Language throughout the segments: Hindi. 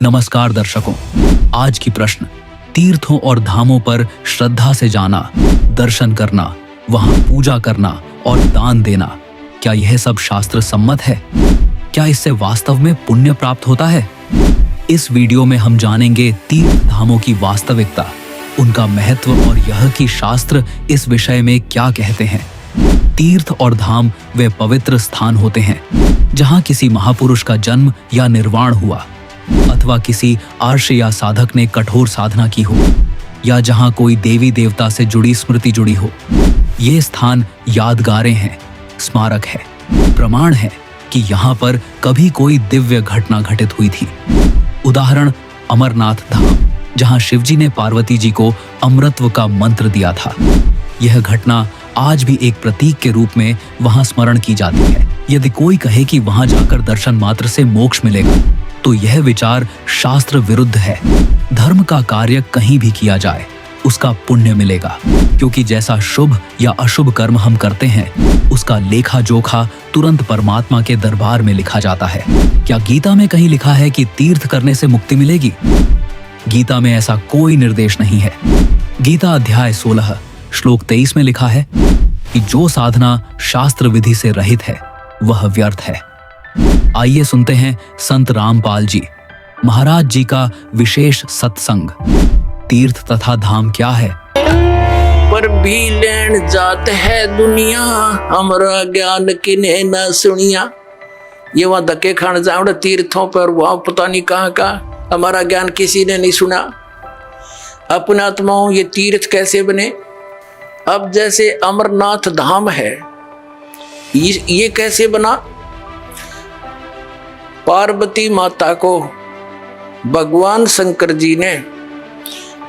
नमस्कार दर्शकों, आज की प्रश्न, तीर्थों और धामों पर श्रद्धा से जाना, दर्शन करना, वहां पूजा करना और दान देना, क्या यह सब शास्त्र सम्मत है? क्या इससे वास्तव में पुण्य प्राप्त होता है? इस वीडियो में हम जानेंगे तीर्थ धामों की वास्तविकता, उनका महत्व और यह कि शास्त्र इस विषय में क्या कहते हैं। तीर्थ और धाम वे पवित्र स्थान होते हैं जहां किसी महापुरुष का जन्म या निर्वाण हुआ, अथवा किसी आर्ष या साधक ने कठोर साधना की हो, या जहां कोई देवी देवता से जुड़ी स्मृति जुड़ी हो। ये स्थान यादगारें हैं, स्मारक है, प्रमाण है कि यहाँ पर कभी कोई दिव्य घटना घटित हुई थी। उदाहरण अमरनाथ धाम, जहां शिवजी ने पार्वती जी को अमृतत्व का मंत्र दिया था। यह घटना आज भी एक प्रतीक के रूप में वहां स्मरण की जाती है। यदि कोई कहे कि वहां जाकर दर्शन मात्र से मोक्ष मिलेगा, तो यह विचार शास्त्र विरुद्ध है। धर्म का कार्य कहीं भी किया जाए, उसका पुण्य मिलेगा, क्योंकि जैसा शुभ या अशुभ कर्म हम करते हैं, उसका लेखा जोखा तुरंत परमात्मा के दरबार में लिखा जाता है। क्या गीता में कहीं लिखा है कि तीर्थ करने से मुक्ति मिलेगी? गीता में ऐसा कोई निर्देश नहीं है। गीता अध्याय 16 श्लोक 23 में लिखा है कि जो साधना शास्त्र विधि से रहित है वह व्यर्थ है। आइए सुनते हैं संत रामपाल जी महाराज जी का विशेष सत्संग। तीर्थ तथा धाम क्या है? पर भी लेन जात है दुनिया, हमारा ज्ञान किने न सुनिया। ये वहां धक्के खाने जाओ तीर्थों पर, वहां पता नहीं कहाँ का, हमारा ज्ञान किसी ने नहीं सुना। अपना आत्माओं, ये तीर्थ कैसे बने? अब जैसे अमरनाथ धाम है, ये कैसे बना? पार्वती माता को भगवान शंकर जी ने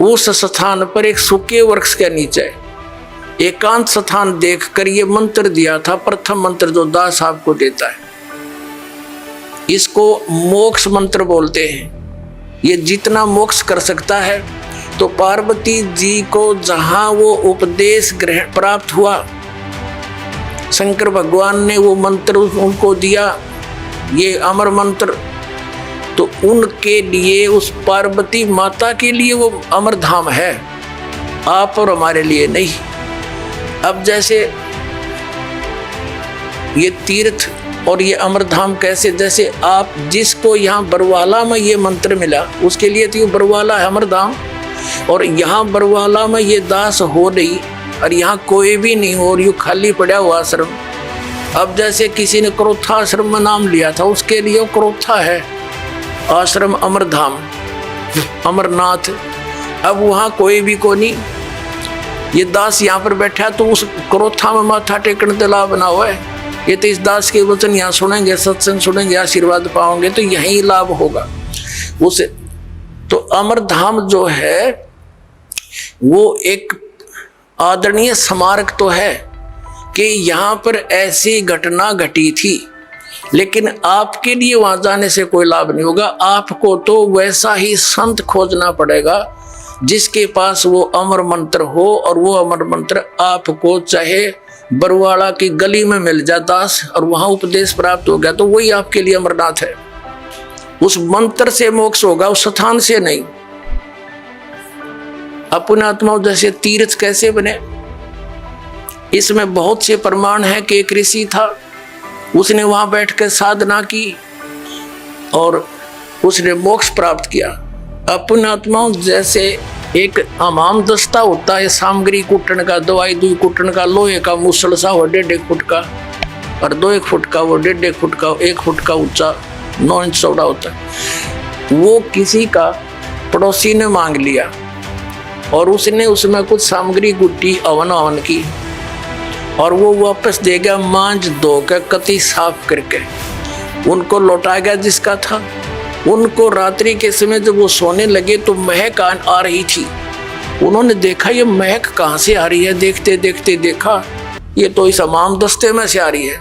उस स्थान पर एक सूखे वृक्ष के नीचे एकांत स्थान देखकर ये मंत्र दिया था। प्रथम मंत्र जो दास आपको देता है, इसको मोक्ष मंत्र बोलते हैं। ये जितना मोक्ष कर सकता है, तो पार्वती जी को जहां वो उपदेश ग्रहण प्राप्त हुआ, शंकर भगवान ने वो मंत्र उनको दिया, ये अमर मंत्र, तो उनके लिए, उस पार्वती माता के लिए वो अमर धाम है, आप और हमारे लिए नहीं। अब जैसे ये तीर्थ और ये अमर धाम कैसे? जैसे आप जिसको यहाँ बरवाला में ये मंत्र मिला, उसके लिए तो ये बरवाला है अमर धाम, और यहाँ बरवाला में ये दास हो नहीं, और यहाँ कोई भी नहीं हो, और यूँ खाली पड़ा हुआ आश्रम। अब जैसे किसी ने क्रोथा आश्रम में नाम लिया था, उसके लिए क्रोथा है आश्रम अमरधाम, अमरनाथ। अब वहाँ कोई भी को नहीं, ये दास यहाँ पर बैठा तो उस क्रोथा में माथा टेकने तो लाभ बना हुआ है। ये तो इस दास के वचन यहाँ सुनेंगे, सत्संग सुनेंगे, आशीर्वाद पाओगे, तो यही लाभ होगा उसे। तो अमरधाम जो है वो एक आदरणीय स्मारक तो है कि यहाँ पर ऐसी घटना घटी थी, लेकिन आपके लिए वहां जाने से कोई लाभ नहीं होगा। आपको तो वैसा ही संत खोजना पड़ेगा जिसके पास वो अमर मंत्र हो, और वो अमर मंत्र आपको चाहे बरवाड़ा की गली में मिल जाए दास, और वहां उपदेश प्राप्त हो गया, तो वही आपके लिए अमरनाथ है। उस मंत्र से मोक्ष होगा, उस स्थान से नहीं। अपना आत्मा जैसे तीर्थ कैसे बने, इसमें बहुत से प्रमाण है कि एक ऋषि था, उसने वहां बैठकर साधना की और उसने मोक्ष प्राप्त किया। अपना आत्मा जैसे एक हमाम दस्ता होता है सामग्री कुटन का, दवाई दुई कुटन का, लोहे का मुसल सा हो 1.5 फुट का, और 2 फुट का, वो 1.5 फुट का, 1 फुट का ऊंचा, 9 इंच चौड़ा होता है। वो किसी का पड़ोसी ने मांग लिया, और उसने उसमें कुछ सामग्री कुटी अवन की, और वो वापस दे गया मांझ धो के, कति साफ करके उनको लौटा गया जिसका था। उनको रात्रि के समय जब वो सोने लगे तो महक आ रही थी। उन्होंने देखा ये महक कहाँ से आ रही है, देखते देखते देखा ये तो इस हमाम दस्ते में से आ रही है।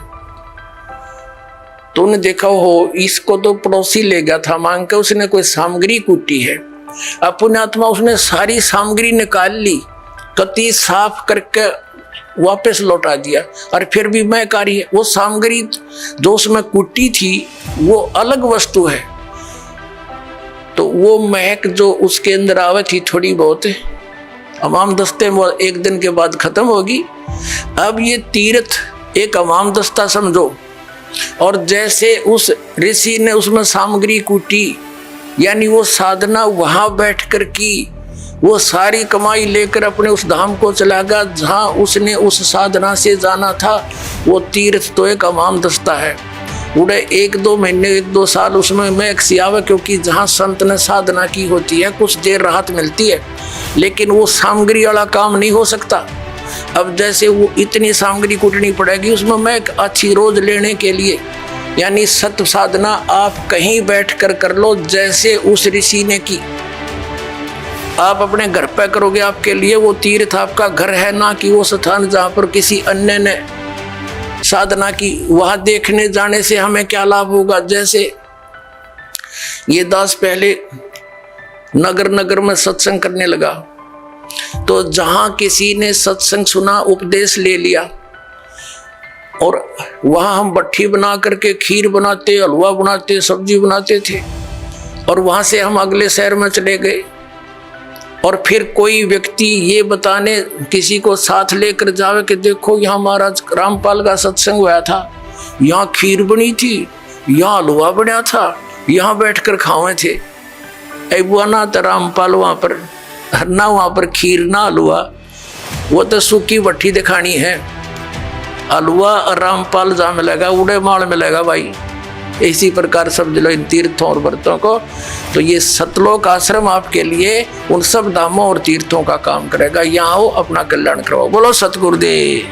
तो उन्हें देखा हो इसको तो पड़ोसी ले गया था मांग के, उसने कोई सामग्री कूटी है। अपने आत्मा उसने सारी सामग्री निकाल ली, कति साफ करके वापस लौटा दिया, और फिर भी महक आ रही है। वो सामग्री जो उसमें कुटी थी वो अलग वस्तु है, तो वो महक जो उसके अंदर आवे थी थोड़ी बहुत अमाम दस्ते में एक दिन के बाद खत्म होगी। अब ये तीर्थ एक अमाम दस्ता समझो, और जैसे उस ऋषि ने उसमें सामग्री कूटी, यानी वो साधना वहां बैठकर की, वो सारी कमाई लेकर अपने उस धाम को चला गया जहां उसने उस साधना से जाना था। वो तीर्थ तो एक अमाम दस्ता है, उड़े 1-2 महीने 1-2 साल उसमें महक सी आवे, क्योंकि जहाँ संत ने साधना की होती है कुछ देर राहत मिलती है, लेकिन वो सामग्री वाला काम नहीं हो सकता। अब जैसे वो इतनी सामग्री कूटनी पड़ेगी उसमें महक अच्छी रोज लेने के लिए, यानी सत्य साधना आप कहीं बैठ कर लो जैसे उस ऋषि ने की। आप अपने घर पे करोगे, आपके लिए वो तीर्थ आपका घर है, ना कि वो स्थान जहाँ पर किसी अन्य ने साधना की। वहां देखने जाने से हमें क्या लाभ होगा? जैसे ये दास पहले नगर नगर में सत्संग करने लगा, तो जहां किसी ने सत्संग सुना, उपदेश ले लिया, और वहां हम भट्ठी बना करके खीर बनाते, हलवा बनाते, सब्जी बनाते थे, और वहां से हम अगले शहर में चले गए, और फिर कोई व्यक्ति ये बताने किसी को साथ लेकर जावे कि देखो यहाँ महाराज रामपाल का सत्संग हुआ था, यहाँ खीर बनी थी, यहाँ हलवा बना था, यहाँ बैठकर खावे थे। बुआ ना तो रामपाल वहाँ पर ना, वहाँ पर खीर ना हलवा, वो तो सूखी भट्ठी दिखानी है। हलवा और रामपाल जहाँ मिलेगा उड़े माल मिलेगा भाई। इसी प्रकार समझ लो इन तीर्थों और व्रतों को। तो ये सतलोक आश्रम आपके लिए उन सब धामों और तीर्थों का काम करेगा। यहाँ आओ, अपना कल्याण करवाओ। बोलो सतगुरुदेव।